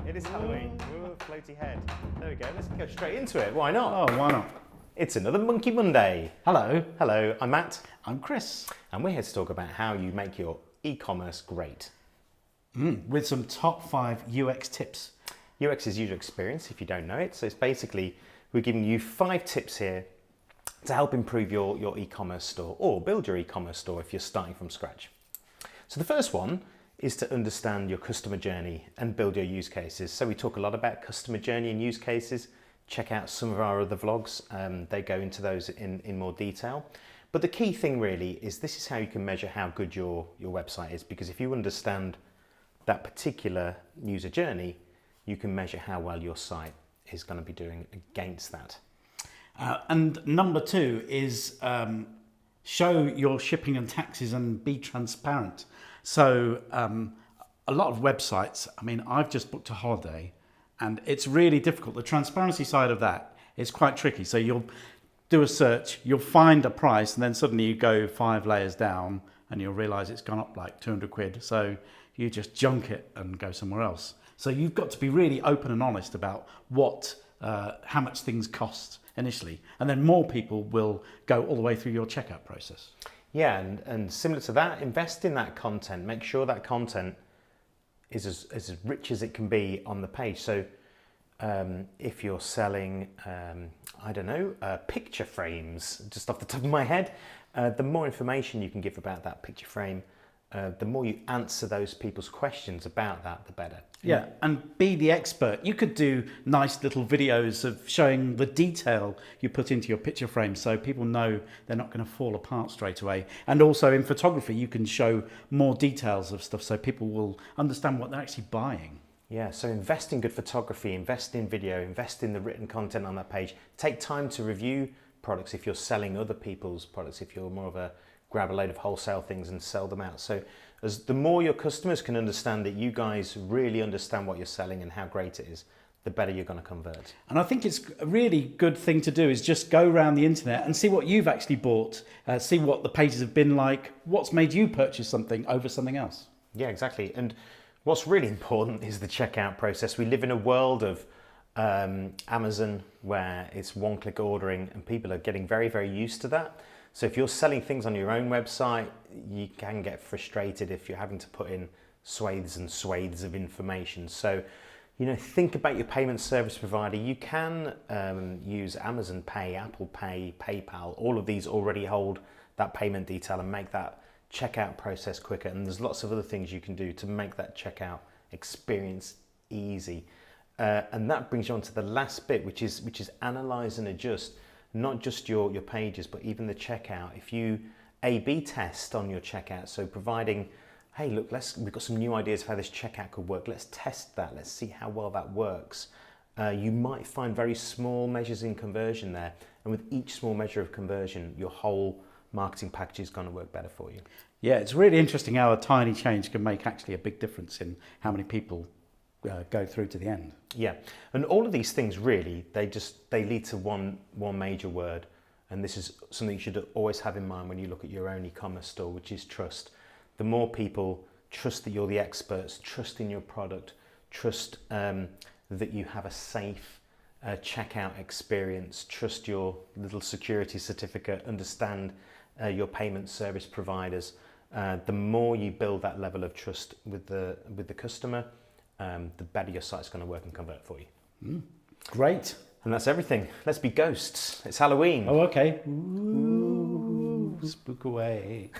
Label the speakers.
Speaker 1: It is Halloween. Ooh, floaty head. There we go. Let's go straight into it. Why not?
Speaker 2: Oh, why not?
Speaker 1: It's another Monkey Monday.
Speaker 2: Hello.
Speaker 1: Hello, I'm Matt.
Speaker 2: I'm Chris.
Speaker 1: And we're here to talk about how you make your e-commerce great.
Speaker 2: With some top 5 UX tips.
Speaker 1: UX is user experience, if you don't know it. So it's basically, we're giving you 5 tips here to help improve your e-commerce store or build your e-commerce store if you're starting from scratch. So the first one is to understand your customer journey and build your use cases. So we talk a lot about customer journey and use cases. Check out some of our other vlogs. They go into those in more detail. But the key thing really is this is how you can measure how good your website is, because if you understand that particular user journey, you can measure how well your site is going to be doing against that.
Speaker 2: And number 2 is show your shipping and taxes and be transparent. So a lot of websites, I mean, I've just booked a holiday and it's really difficult. The transparency side of that is quite tricky. So you'll do a search, you'll find a price, and then suddenly you go 5 layers down and you'll realize it's gone up like 200 quid. So you just junk it and go somewhere else. So you've got to be really open and honest about how much things cost initially. And then more people will go all the way through your checkout process.
Speaker 1: Yeah, and similar to that, invest in that content. Make sure that content is as rich as it can be on the page. So if you're selling, I don't know, picture frames, just off the top of my head, the more information you can give about that picture frame, the more you answer those people's questions about that, the better.
Speaker 2: Yeah, and be the expert. You could do nice little videos of showing the detail you put into your picture frame so people know they're not going to fall apart straight away. And also in photography, you can show more details of stuff so people will understand what they're actually buying.
Speaker 1: Yeah, so invest in good photography, invest in video, invest in the written content on that page. Take time to review products if you're selling other people's products, if you're more of a grab a load of wholesale things and sell them out. So as the more your customers can understand that you guys really understand what you're selling and how great it is, the better you're going to convert.
Speaker 2: And I think it's a really good thing to do is just go around the internet and see what you've actually bought, see what the pages have been like, what's made you purchase something over something else.
Speaker 1: Yeah, exactly. And what's really important is the checkout process. We live in a world of Amazon where it's one-click ordering and people are getting very, very used to that. So if you're selling things on your own website, you can get frustrated if you're having to put in swathes and swathes of information. So, think about your payment service provider. You can use Amazon Pay, Apple Pay, PayPal. All of these already hold that payment detail and make that checkout process quicker. And there's lots of other things you can do to make that checkout experience easy. And that brings you on to the last bit, which is analyze and adjust. Not just your pages, but even the checkout. If you A/B test on your checkout, so providing, hey, look, we've got some new ideas of how this checkout could work. Let's test that. Let's see how well that works. You might find very small measures in conversion there. And with each small measure of conversion, your whole marketing package is going to work better for you.
Speaker 2: Yeah, it's really interesting how a tiny change can make actually a big difference in how many people go through to the end.
Speaker 1: Yeah, and all of these things really, they lead to one major word, and this is something you should always have in mind when you look at your own e-commerce store, which is trust. The more people trust that you're the experts, trust in your product, trust that you have a safe checkout experience, trust your little security certificate, understand your payment service providers, the more you build that level of trust with the customer, the better your site's going to work and convert for you.
Speaker 2: Great.
Speaker 1: And that's everything. Let's be ghosts. It's Halloween.
Speaker 2: Oh, okay. Ooh, spook away.